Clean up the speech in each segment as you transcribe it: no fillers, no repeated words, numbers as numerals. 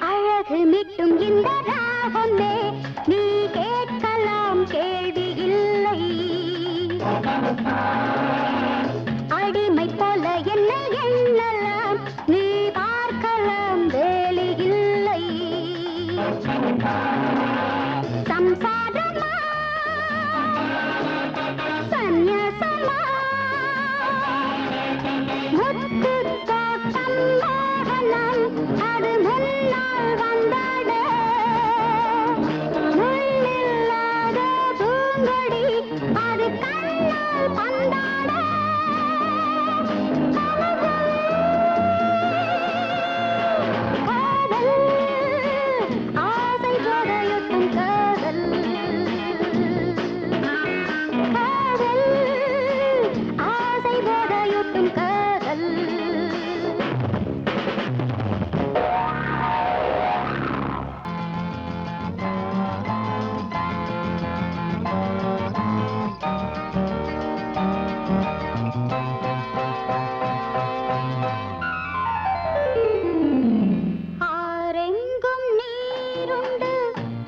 அழகு மிட்டும் இந்த ராகமே நீ கேட்கலாம் கேள்வி இல்லை. அடிமை போல என்னை எண்ணலாம் நீ பார்க்கலாம் வேலி இல்லை. சம்சாரமா சந்நியாசமா முத்து தோட்டம் வாகனம் அது முன்னால் வந்தாட முள்ளில்லாத பூங்கொடி அது கண்ணால் பந்தாட காதல் ஆசை போதையொட்டும் காதல் காதல் ஆசை போதையொட்டும் காதல். ஆரெங்கும் நீருண்டு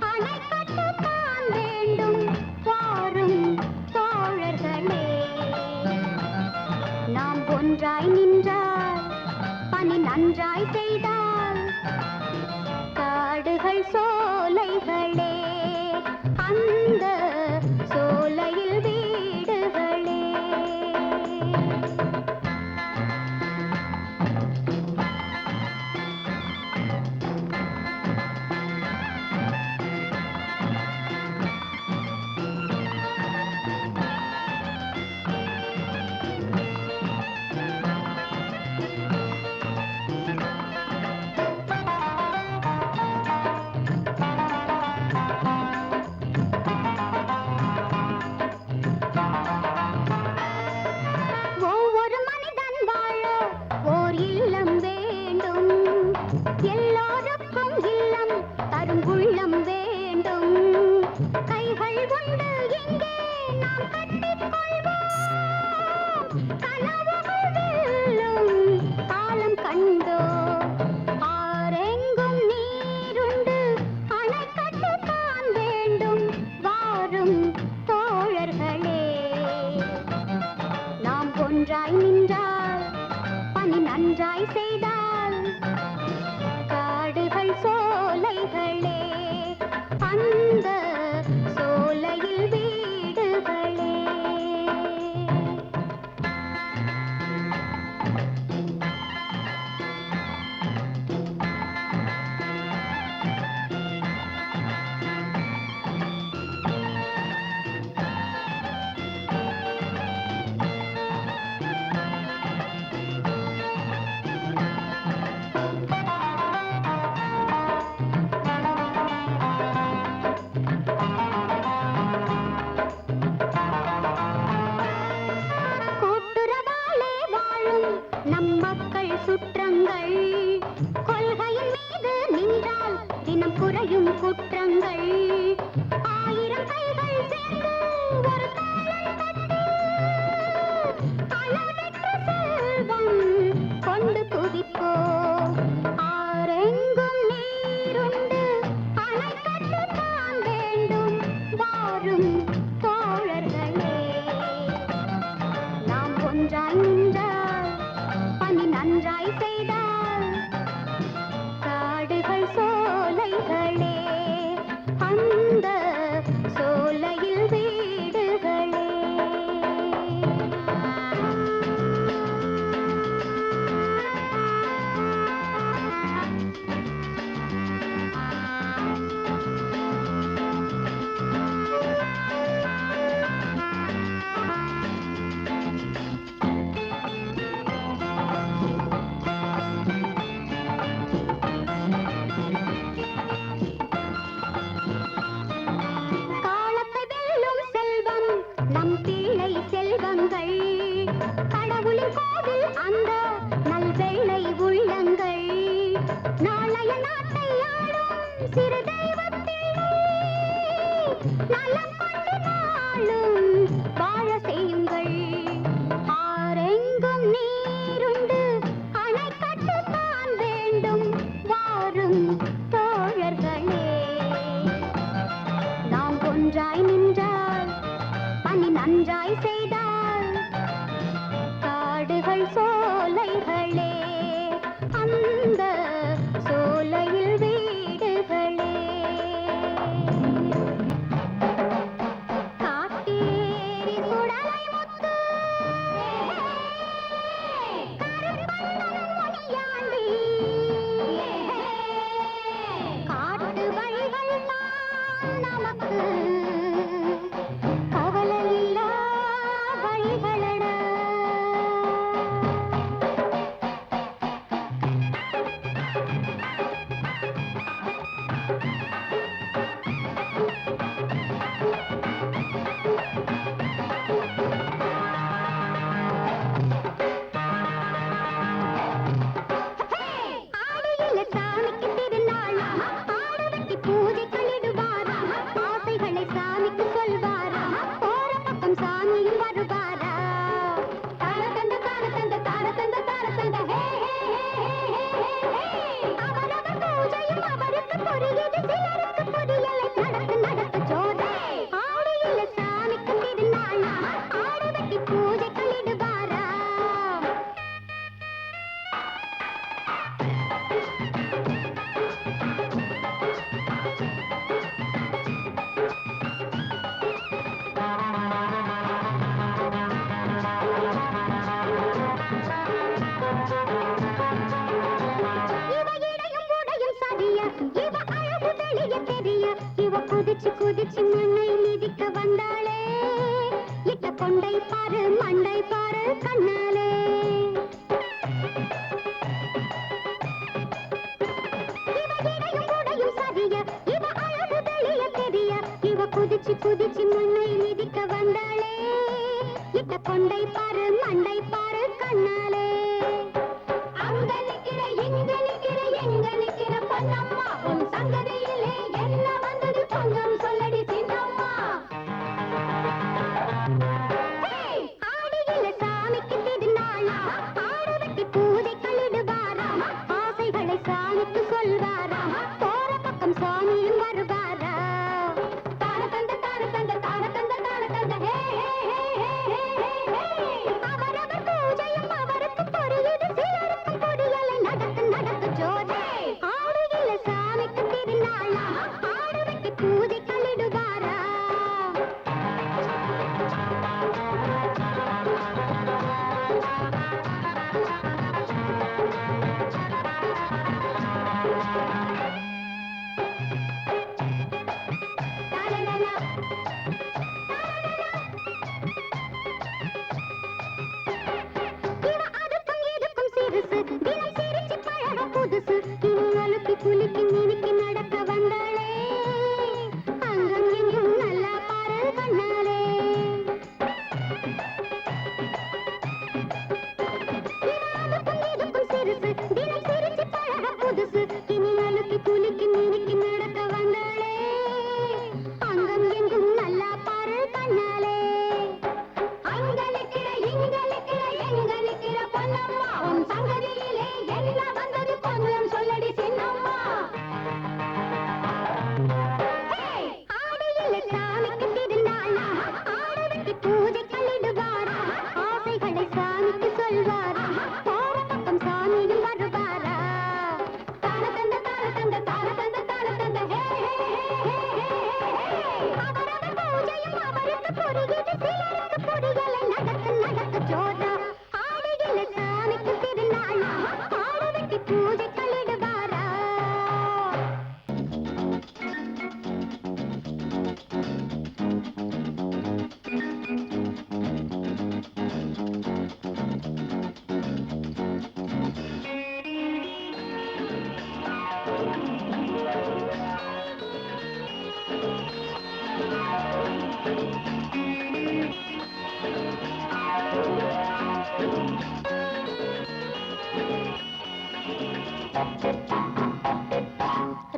அணை கட்டத்தான் வேண்டும் வாரும் தோழர்களே. நாம் ஒன்றாய் நின்றால் பணி நன்றாய் செய்தால் காடுகள் சோலைகளே அந்த சோலையில் வீடுகளே. ஒவ்வொரு மனிதன் வாழ ஓர் இல்லம் வேண்டும். எல்லோருக்கும் இல்லம் தரும் உள்ளம் வேண்டும். கைகள் உண்டு இங்கே நாம் கட்டிக்கொள்வோம். கனவுகள் வெல்லும் காலம் கண்டோம். ஆரெங்கும் நீருண்டு அணை கட்டத்தான் வேண்டும் வாரும் தோழர்களே. நாம் ஒன்றாய் நின்றால் பணி நன்றாய் செய்தால் காடுகள் சோலைகளே அந்த சோலையில் வீடுகளே. கடவுளின் கோவில் அந்த நல்வெள்ளை உள்ளங்கள் நாளைய நாட்டை ஆளும் சிறு தெய்வத்திலே நலம் கொண்டு நாளும் வாழ செய்யுங்கள். ஆரெங்கும் நீருண்டு அணை கட்டுத்தான் வேண்டும் வாரும் தோழர்களே. நாம் ஒன்றாய் நின்றால் பணி நன்றாய் செய்தால் காடுகள் சோலைகளே அந்த சோலையில் வீடுகளே. காட்டேரி சுடலை முத்து கருப்பண்ணனும் முனியாண்டி காட்டு வழிகள் தான் நமக்கு கவலையில்லா வழிகளடா. ஆடியில சாமிக்கு திருநாள் ஆடு வெட்டி பூஜைகளிடுவாரா ஆசைகளை சாமிக்கு சொல்வாரா போற பக்கம் சாமியும் வருவாரா. தார தந்த தார தந்த தார தந்த தார தந்த ஹே அவரவர் பூஜையும் அவருக்கு புரியுது சிலருக்கு புரியலை நடக்கு நடக்கு ஜோதே. ஆடியில சாமிக்கு திருநாள் ஆடு வெட்டி பூஜைகளிடுவாரா. இவ இடையும் உடையும் சரிய இவ அழகு வெளிய தெரிய இவ குதிச்சு குதிச்சு மண்ணை மிதிக்க வந்தாளே இட்ட கொண்டை பாரு மண்டை பாரு கண்ணாலே. இவ இடையும் உடையும் சரிய இவ அழகு வெளிய தெரிய இவ குதிச்சு குதிச்சு மண்ணை மிதிக்க வந்தாளே இட்ட கொண்டை பாரு மண்டை பாரு கண்ணாலே. அங்க நிக்கிற இங்க நிக்கிற எங்க நிக்கிற பொன்னம்மா உன் சங்கதியிலே என்ன வந்தது பொங்கம் சொல்லடி சின்னம்மா. ஆடியில சாமிக்கு திருநாள் ஆடு வெட்டி பூஜைகளிடுவாரா ஆசைகளை சாமிக்கு சொல்வாரா போற பக்கம் சாமியும் வருவாரா. தார தந்த தார தந்த தார தந்த தார தந்த ஹே அவரவர் பூஜையும் அவருக்கு புரியுது சிலருக்கு புரியலை நடக்கு நடக்கு ஜோதே. ஆடியில சாமிக்கு திருநாள் ஆடு வெட்டி பூஜைகளிடுவாரா. தாரலலா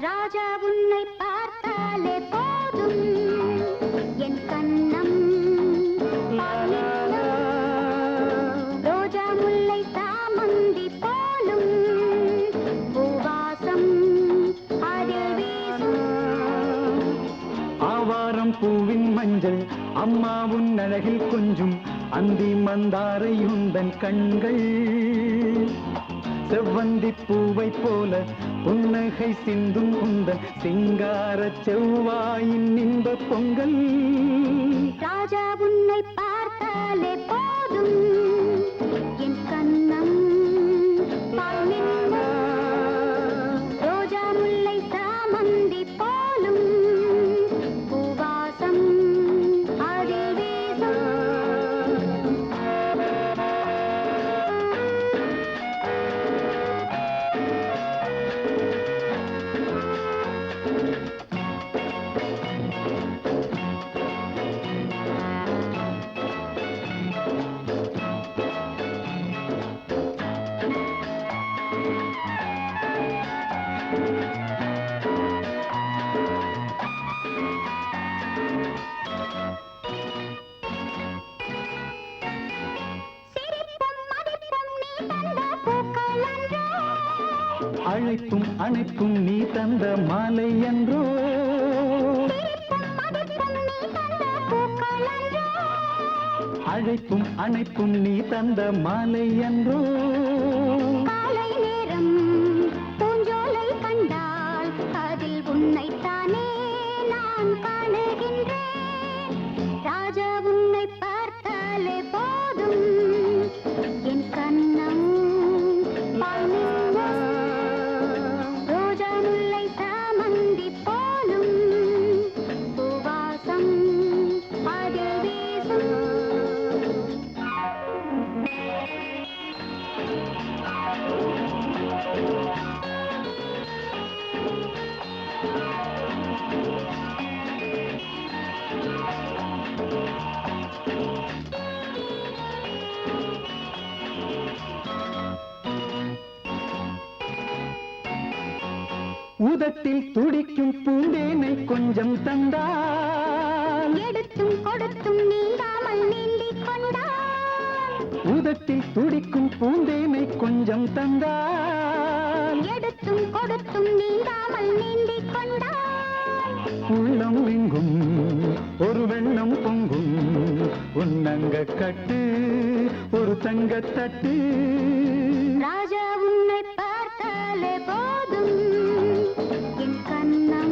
ராஜா உன்னை பார்த்தாலே போதும் என் கண்ணம் ரோஜா முல்லை சாமந்தி போலும் பூவாசம் அதில் வீசும் ஆவாரம் பூவின் மஞ்சள் அம்மா உன் அழகில் கொஞ்சும் அந்தி மந்தாரை உந்தன் கண்கள் செவ்வந்தி பூவை போல புன்னகை சிந்தும் உந்தன் சிங்கார செவ்வாயின் இன்ப பொங்கல் ராஜா உன்னை பார்த்தாலே போதும் என் கண்ணம் ரோஜா முல்லை சாமந்தி போலும் பூவாசம் அதில் வீசும் அழைப்பும் அணைப்பும் நீ தந்த மாலை என்றோ அழைப்பும் அணைப்பும் நீ தந்த மாலை என்றோ காலை நேரம் பூஞ்சோலை கண்டால் அதில் உன்னைத்தானே நான் காணுகின்றேன் ராஜா உன்னை பார்த்தாலே போதும் என் கண்ணம் ரோஜா முல்லை சாமந்தி போலும் பூவாசம் அதில் வீசும் உதட்டில் துடிக்கும் பூந்தேனை கொஞ்சம் தந்தால் எடுத்தும் கொடுத்தும் நீங்காமல் நீந்திக் கொண்டான் உதட்டில் துடிக்கும் பூந்தேனை கொஞ்சம் தந்தால் எடுத்தும் கொடுத்தும் நீங்காமல் நீந்திக் கொண்டான் உள்ளம் எங்கும் ஒரு வெள்ளம் பொங்கும் உன்னங்க கட்டு ஒரு தங்கத்தட்டு ராஜா உன்னை பார்த்தாலே போதும் என் கண்ணம்